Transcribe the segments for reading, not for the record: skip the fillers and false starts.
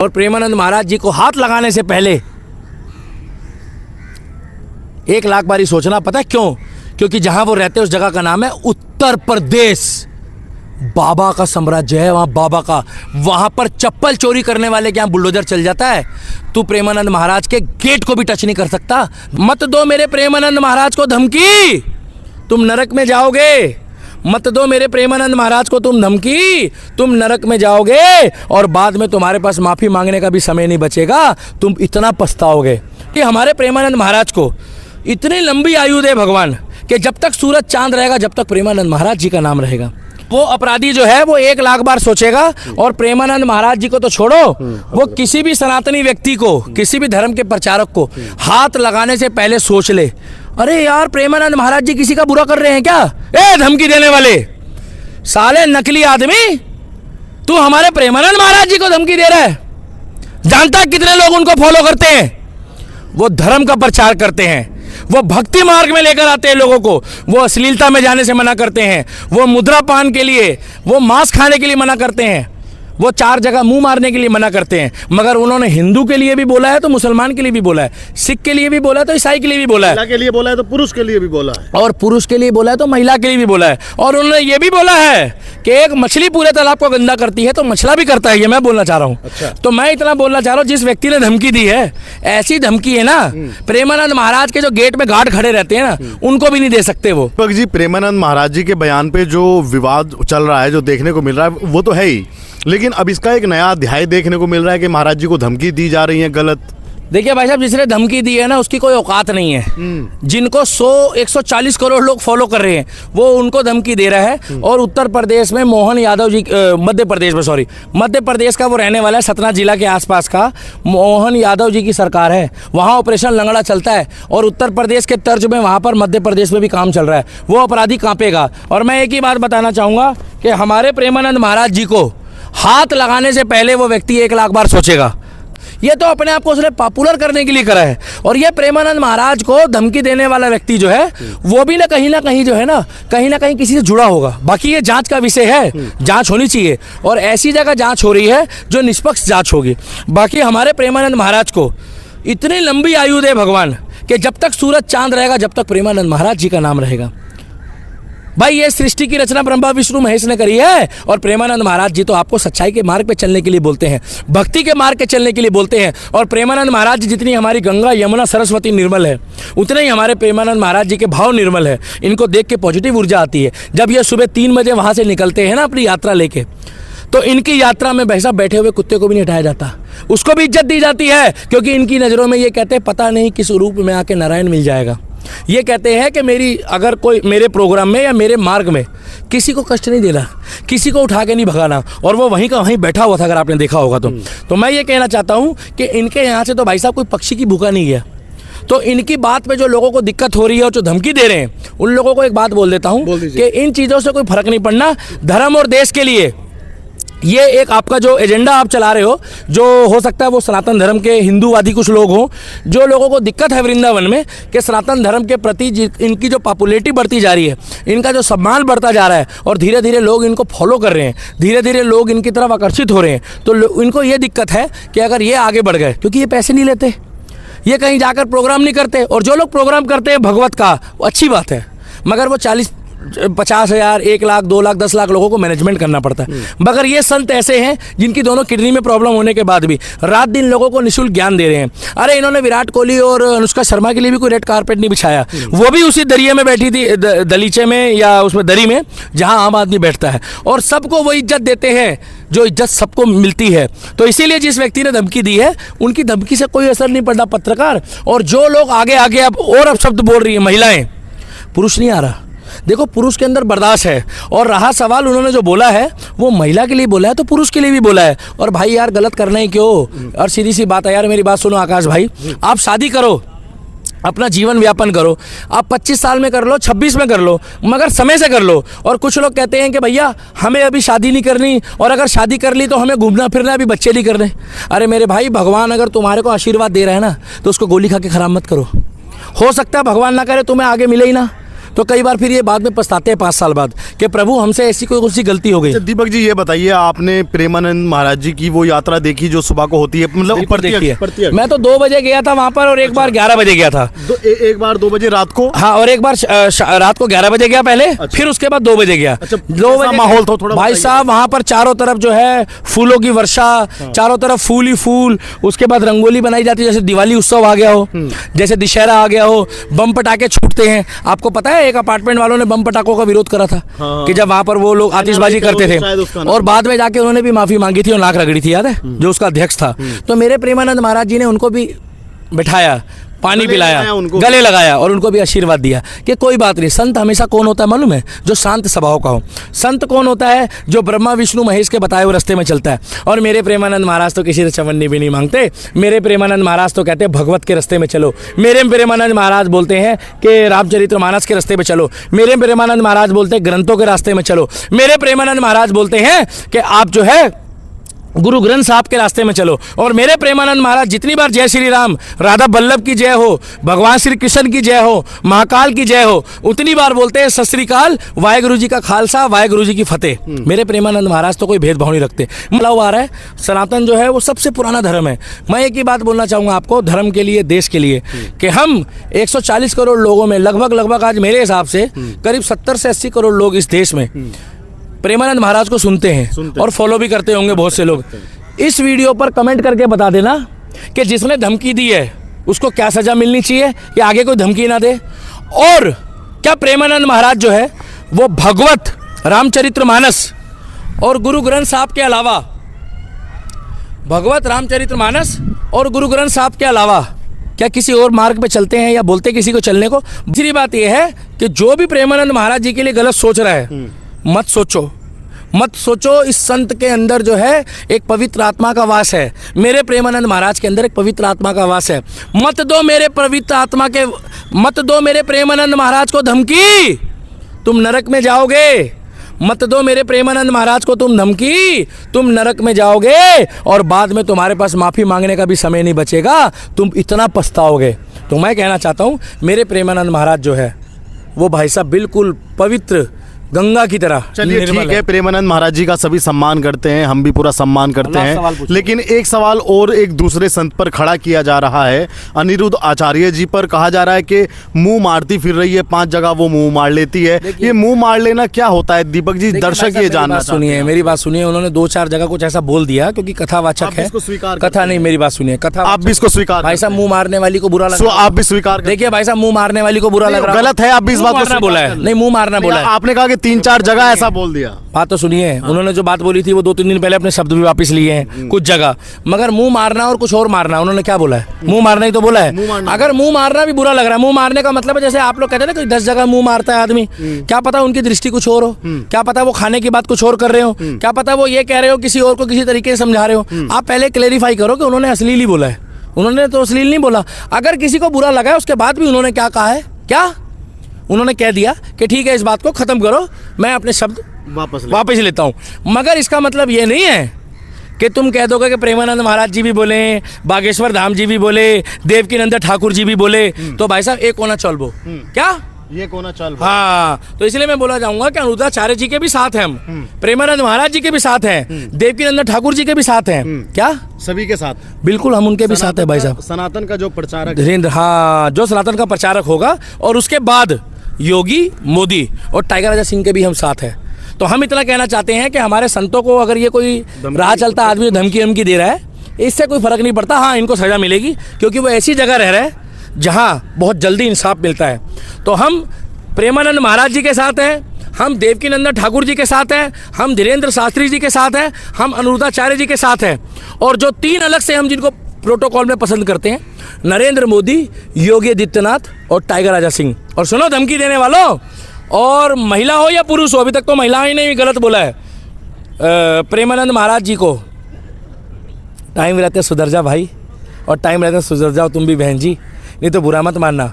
और प्रेमानंद महाराज जी को हाथ लगाने से पहले 1,00,000 बारी सोचना। पता है क्यों? क्योंकि जहां वो रहते हैं उस जगह का नाम है उत्तर प्रदेश। बाबा का साम्राज्य है वहां, बाबा का। वहां पर चप्पल चोरी करने वाले के यहाँ बुलडोजर चल जाता है। तू प्रेमानंद महाराज के गेट को भी टच नहीं कर सकता। मत दो मेरे प्रेमानंद महाराज को धमकी, तुम नरक में जाओगे। मत दो मेरे प्रेमानंद महाराज को तुम धमकी, तुम नरक में जाओगे और बाद में तुम्हारे पास माफ़ी मांगने का भी समय नहीं बचेगा। तुम इतना पछताओगे। कि हमारे प्रेमानंद महाराज को इतनी लंबी आयु दे भगवान कि जब तक सूरज चांद रहेगा, जब तक प्रेमानंद महाराज जी का नाम रहेगा। वो अपराधी जो है वो 1,00,000 बार सोचेगा। और प्रेमानंद महाराज जी को तो छोड़ो, वो किसी भी सनातनी व्यक्ति को, किसी भी धर्म के प्रचारक को हाथ लगाने से पहले सोच ले, अरे यार प्रेमानंद महाराज जी किसी का बुरा कर रहे हैं क्या? ए धमकी देने वाले साले नकली आदमी, तू हमारे प्रेमानंद महाराज जी को धमकी दे रहा है। जानता है कितने लोग उनको फॉलो करते हैं? वो धर्म का प्रचार करते हैं, वो भक्ति मार्ग में लेकर आते हैं लोगों को, वो अश्लीलता में जाने से मना करते हैं, वो मुद्रा पान के लिए, वो मांस खाने के लिए मना करते हैं, वो 4 जगह मुंह मारने के लिए मना करते हैं। मगर उन्होंने हिंदू के लिए भी बोला है तो मुसलमान के लिए भी बोला है, सिख के लिए भी बोला है तो ईसाई के लिए भी बोला है, महिला के लिए बोला है तो पुरुष के लिए भी बोला है, और पुरुष के लिए बोला है तो महिला के लिए भी बोला है। और उन्होंने ये भी बोला है कि एक मछली पूरे तालाब को गंदा करती है तो मछला भी करता है। ये मैं बोलना चाह रहा हूँ। अच्छा। तो मैं इतना बोलना चाह रहा हूँ, जिस व्यक्ति ने धमकी दी है, ऐसी धमकी है ना, प्रेमानंद महाराज के जो गेट में गार्ड खड़े रहते हैं ना, उनको भी नहीं दे सकते वो। दीपक जी, प्रेमानंद महाराज जी के बयान पे जो विवाद चल रहा है, जो देखने को मिल रहा है, वो तो है ही, लेकिन अब इसका एक नया अध्याय देखने को मिल रहा है कि महाराज जी को धमकी दी जा रही है गलत। देखिए भाई साहब, जिसने धमकी दी है ना, उसकी कोई औकात नहीं है। जिनको 140 करोड़ लोग फॉलो कर रहे हैं, वो उनको धमकी दे रहा है। और उत्तर प्रदेश में मोहन यादव जी, मध्य प्रदेश का वो रहने वाला है, सतना जिला के आसपास का मोहन यादव जी की सरकार है। वहाँ ऑपरेशन लंगड़ा चलता है और उत्तर प्रदेश के तर्ज में वहाँ पर मध्य प्रदेश में भी काम चल रहा है। वो अपराधी कांपेगा। और मैं एक ही बात बताना चाहूँगा कि हमारे प्रेमानंद महाराज जी को हाथ लगाने से पहले वो व्यक्ति 1,00,000 बार सोचेगा। ये तो अपने आप को उसने पॉपुलर करने के लिए करा है। और ये प्रेमानंद महाराज को धमकी देने वाला व्यक्ति जो है, वो भी ना कहीं जो है ना, कहीं किसी से जुड़ा होगा। बाकी ये जांच का विषय है, जांच होनी चाहिए और ऐसी जगह जांच हो रही है जो निष्पक्ष जांच होगी। बाकी हमारे प्रेमानंद महाराज को इतनी लंबी आयु दे भगवान कि जब तक सूरज चांद रहेगा, जब तक प्रेमानंद महाराज जी का नाम रहेगा। भाई ये सृष्टि की रचना ब्रह्मा विष्णु महेश ने करी है। और प्रेमानंद महाराज जी तो आपको सच्चाई के मार्ग पे चलने के लिए बोलते हैं, भक्ति के मार्ग पे चलने के लिए बोलते हैं। और प्रेमानंद महाराज जी जितनी हमारी गंगा यमुना सरस्वती निर्मल है, उतने ही हमारे प्रेमानंद महाराज जी के भाव निर्मल है। इनको देख के पॉजिटिव ऊर्जा आती है। जब ये सुबह 3 बजे वहाँ से निकलते हैं ना अपनी यात्रा लेके, तो इनकी यात्रा में भाई साहब बैठे हुए कुत्ते को भी नहीं हटाया जाता, उसको भी इज्जत दी जाती है। क्योंकि इनकी नज़रों में ये कहते हैं पता नहीं किस रूप में आके नारायण मिल जाएगा। ये कहते हैं कि मेरी अगर कोई मेरे प्रोग्राम में या मेरे मार्ग में किसी को कष्ट नहीं देना, किसी को उठा के नहीं भगाना। और वो वहीं का वहीं बैठा हुआ था, अगर आपने देखा होगा तो मैं ये कहना चाहता हूँ कि इनके यहाँ से तो भाई साहब कोई पक्षी की भूखा नहीं गया। तो इनकी बात में जो लोगों को दिक्कत हो रही है और जो धमकी दे रहे हैं, उन लोगों को एक बात बोल देता हूँ कि इन चीज़ों से कोई फर्क नहीं पड़ना। धर्म और देश के लिए ये एक आपका जो एजेंडा आप चला रहे हो, जो हो सकता है वो सनातन धर्म के हिंदूवादी कुछ लोग हों, जो लोगों को दिक्कत है वृंदावन में कि सनातन धर्म के प्रति इनकी जो पॉपुलैरिटी बढ़ती जा रही है, इनका जो सम्मान बढ़ता जा रहा है और धीरे धीरे लोग इनको फॉलो कर रहे हैं, धीरे धीरे लोग इनकी तरफ आकर्षित हो रहे हैं, तो इनको ये दिक्कत है कि अगर ये आगे बढ़ गए, क्योंकि ये पैसे नहीं लेते, ये कहीं जाकर प्रोग्राम नहीं करते। और जो लोग प्रोग्राम करते हैं भगवत का, वो अच्छी बात है, मगर वो 50,000, 1,00,000, 2,00,000, 10,00,000 लोगों को मैनेजमेंट करना पड़ता है। मगर ये संत ऐसे हैं जिनकी दोनों किडनी में प्रॉब्लम होने के बाद भी रात दिन लोगों को निःशुल्क ज्ञान दे रहे हैं। अरे इन्होंने विराट कोहली और अनुष्का शर्मा के लिए भी कोई रेड कारपेट नहीं बिछाया, वो भी उसी दरिये में बैठी थी, दलीचे में या उसमें दरी में जहां आम आदमी बैठता है। और सबको वो इज्जत देते हैं जो इज्जत सबको मिलती है। तो इसीलिए जिस व्यक्ति ने धमकी दी है, उनकी धमकी से कोई असर नहीं पड़ता पत्रकार। और जो लोग आगे अब शब्द बोल रही है, महिलाएं, पुरुष नहीं आ रहा। देखो पुरुष के अंदर बर्दाश्त है। और रहा सवाल, उन्होंने जो बोला है वो महिला के लिए बोला है तो पुरुष के लिए भी बोला है। और भाई यार गलत करना ही क्यों? और सीधी सी बात है यार, मेरी बात सुनो आकाश भाई, आप शादी करो, अपना जीवन व्यापन करो, आप 25 साल में कर लो, 26 में कर लो, मगर समय से कर लो। और कुछ लोग कहते हैं कि भैया हमें अभी शादी नहीं करनी, और अगर शादी कर ली तो हमें घूमना फिरना, अभी बच्चे नहीं करने। अरे मेरे भाई, भगवान अगर तुम्हारे को आशीर्वाद दे रहा है ना, तो उसको गोली खा के खराब मत करो। हो सकता है भगवान ना करे तुम्हें आगे मिले ही ना, तो कई बार फिर ये बाद में पछताते हैं 5 साल बाद कि प्रभु हमसे ऐसी कोई सी गलती हो गई। अच्छा, दीपक जी ये बताइए, आपने प्रेमानंद महाराज जी की वो यात्रा देखी जो सुबह को होती है, मतलब बिल्कुल देखी है। प्रत्यक्ष? मैं तो 2 बजे गया था वहां पर और एक बार 11 बजे गया था। एक बार 2 बजे रात को? हाँ, और एक बार रात को 11 बजे गया पहले। अच्छा। फिर उसके बाद 2 बजे गया। अच्छा, 2 बजे माहौल था थोड़ा भाई साहब, वहां पर चारों तरफ जो है फूलों की वर्षा, चारों तरफ फूल ही फूल। उसके बाद रंगोली बनाई जाती है जैसे दिवाली उत्सव आ गया हो, जैसे दशहरा आ गया हो। बम पटाखे छूटते हैं। आपको पता है एक अपार्टमेंट वालों ने बम पटाखों का विरोध करा था कि जब वहां पर वो लोग आतिशबाजी करते थे, और बाद में जाके उन्होंने भी माफी मांगी थी और नाक रगड़ी थी, याद है, जो उसका अध्यक्ष था। तो मेरे प्रेमानंद महाराज जी ने उनको भी बिठाया, पानी पिलाया, गले लगाया और उनको भी आशीर्वाद दिया कि कोई बात नहीं। संत हमेशा कौन होता है मालूम है? जो शांत स्वभाव का हो। संत कौन होता है? जो ब्रह्मा विष्णु महेश के बताए हुए रास्ते में चलता है। और मेरे प्रेमानंद महाराज तो किसी से चवन्नी भी नहीं मांगते। मेरे प्रेमानंद महाराज तो कहते हैं भगवत के रास्ते में चलो। मेरे प्रेमानंद महाराज बोलते हैं कि रामचरितमानस के रास्ते में चलो। मेरे प्रेमानंद महाराज बोलते हैं ग्रंथों के रास्ते में चलो। मेरे प्रेमानंद महाराज बोलते हैं कि आप जो है गुरु ग्रंथ साहब के रास्ते में चलो। और मेरे प्रेमानंद महाराज जितनी बार जय श्री राम, राधा बल्लभ की जय हो, भगवान श्री कृष्ण की जय हो, महाकाल की जय हो, उतनी बार बोलते हैं सत श्री अकाल, वाहेगुरु जी का खालसा, वाहेगुरु जी की फतेह। मेरे प्रेमानंद महाराज तो कोई भेदभाव नहीं रखते। मतलब आ रहा है सनातन जो है वो सबसे पुराना धर्म है। मैं एक ही बात बोलना चाहूँगा आपको, धर्म के लिए, देश के लिए, कि हम 140 करोड़ लोगों में लगभग आज मेरे हिसाब से करीब 70 से 80 करोड़ लोग इस देश में प्रेमानंद महाराज को सुनते हैं और फॉलो भी करते होंगे बहुत से लोग। इस वीडियो पर कमेंट करके बता देना कि जिसने धमकी दी है उसको क्या सजा मिलनी चाहिए, कि आगे कोई धमकी ना दे। और क्या प्रेमानंद महाराज जो है वो भगवत रामचरितमानस और गुरु ग्रंथ साहब के अलावा, भगवत रामचरितमानस और गुरु ग्रंथ साहब के अलावा क्या किसी और मार्ग पे चलते हैं या बोलते किसी को चलने को? दूसरी बात यह है कि जो भी प्रेमानंद महाराज जी के लिए गलत सोच रहा है, मत सोचो। इस संत के अंदर जो है एक पवित्र आत्मा का वास है। मेरे प्रेमानंद महाराज के अंदर एक पवित्र आत्मा का वास है। मत दो मेरे प्रेमानंद महाराज को धमकी, तुम नरक में जाओगे। मत दो मेरे प्रेमानंद महाराज को तुम धमकी, तुम नरक में जाओगे और बाद में तुम्हारे पास माफ़ी मांगने का भी समय नहीं बचेगा, तुम इतना पछताओगे। तो मैं कहना चाहता हूँ मेरे प्रेमानंद महाराज जो है वो भाई साहब बिल्कुल पवित्र गंगा की तरह। चलिए ठीक है, प्रेमानंद महाराज जी का सभी सम्मान करते हैं, हम भी पूरा सम्मान करते हैं। लेकिन एक सवाल और एक दूसरे संत पर खड़ा किया जा रहा है, अनिरुद्ध आचार्य जी पर। कहा जा रहा है कि मुंह मारती फिर रही है, 5 जगह वो मुंह मार लेती है। ये मुंह मार लेना क्या होता है दीपक जी? दर्शक ये जानना सुनिए, मेरी बात सुनिए। उन्होंने 2-4 जगह कुछ ऐसा बोल दिया क्योंकि कथावाचक है। कथा नहीं, मेरी बात सुनिए, कथा आप भी इसको स्वीकार। भाई साहब मुंह मारने वाली को बुरा लग रहा है, आप भी स्वीकार। देखिए भाई साहब, मुंह मारने वाली को बुरा लग रहा है, गलत है। आप भी इस बात को बोला है, नहीं मुंह मारना बोला है आपने। कहा कि 3-4 जगह ऐसा बोल दिया। बात तो सुनिए, उन्होंने जो बात बोली थी वो 2-3 दिन पहले अपने शब्द भी वापस लिए हैं कुछ जगह। मगर मुंह मारना और कुछ और मारना, उन्होंने क्या बोला है? मुंह मारना ही तो बोला है। अगर मुंह मारना भी बुरा लग रहा है, मुंह मारने का मतलब है जैसे आप लोग कहते हैं ना कि 10 जगह मुंह मारता है आदमी, क्या पता उनकी दृष्टि कुछ और हो, क्या पता वो खाने की बात कुछ और कर रहे हो, क्या पता वो ये कह रहे हो किसी और को किसी तरीके से समझा रहे हो। आप पहले क्लेरिफाई करो कि उन्होंने अश्लील ही बोला है। उन्होंने तो अश्लील नहीं बोला। अगर किसी को बुरा लगा है उसके बाद भी उन्होंने क्या कहा है? क्या उन्होंने कह दिया कि ठीक है इस बात को खत्म करो, मैं अपने शब्द वापस लेता हूँ। मगर इसका मतलब ये नहीं है कि तुम कह दोगे कि प्रेमानंद महाराज जी भी बोले, बागेश्वर धाम जी भी बोले, देवकीनंदन ठाकुर जी भी बोले, तो भाई साहब एक कोना चल बो। क्या ये कोना चल? हाँ, तो इसलिए मैं बोला जाऊंगा कि अनिरुद्धाचार्य जी के भी साथ हैं हम, प्रेमानंद महाराज जी के भी साथ हैं, देवकीनंदन ठाकुर जी के भी साथ हैं। क्या सभी के साथ? बिल्कुल, हम उनके भी साथ हैं भाई साहब। सनातन का जो प्रचारक धीरेन्द्र, हाँ, जो सनातन का प्रचारक होगा, और उसके बाद योगी, मोदी और टाइगर राजा सिंह के भी हम साथ हैं। तो हम इतना कहना चाहते हैं कि हमारे संतों को अगर ये कोई राह चलता आदमी धमकी दे रहा है, इससे कोई फर्क नहीं पड़ता। हाँ, इनको सजा मिलेगी क्योंकि वो ऐसी जगह रह रहे हैं जहाँ बहुत जल्दी इंसाफ मिलता है। तो हम प्रेमानंद महाराज जी के साथ हैं, हम देवकीनंदन ठाकुर जी के साथ हैं, हम धीरेन्द्र शास्त्री जी के साथ हैं, हम अनिरुद्धाचार्य जी के साथ हैं। और जो 3 अलग से हम जिनको प्रोटोकॉल में पसंद करते हैं, नरेंद्र मोदी, योगी आदित्यनाथ और टाइगर राजा सिंह। और सुनो धमकी देने वालों, और महिला हो या पुरुष हो, अभी तक तो महिलाएं ने भी गलत बोला है। प्रेमानंद महाराज जी को टाइम रहते सुधर जा भाई, और टाइम रहते सुधर जाओ तुम भी बहन जी, नहीं तो बुरा मत मानना।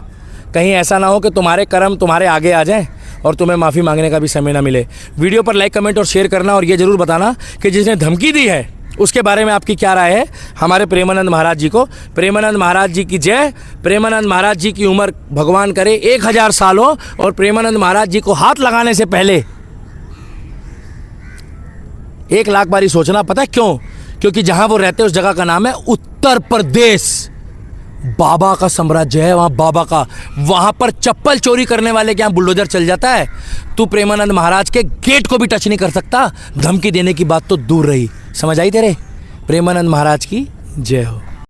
कहीं ऐसा ना हो कि तुम्हारे कर्म तुम्हारे आगे आ जाएं और तुम्हें माफ़ी मांगने का भी समय ना मिले। वीडियो पर लाइक, कमेंट और शेयर करना, और ये ज़रूर बताना कि जिसने धमकी दी है उसके बारे में आपकी क्या राय है हमारे प्रेमानंद महाराज जी को? प्रेमानंद महाराज जी की जय। प्रेमानंद महाराज जी की उम्र भगवान करे 1000 साल हो, और प्रेमानंद महाराज जी को हाथ लगाने से पहले 1 लाख बारी सोचना। पता है क्यों? क्योंकि जहां वो रहते हैं उस जगह का नाम है उत्तर प्रदेश। बाबा का साम्राज्य है वहाँ, बाबा का। वहाँ पर चप्पल चोरी करने वाले के यहाँ बुलडोजर चल जाता है। तू प्रेमानंद महाराज के गेट को भी टच नहीं कर सकता। धमकी देने की बात तो दूर रही। समझ आई तेरे? प्रेमानंद महाराज की जय हो।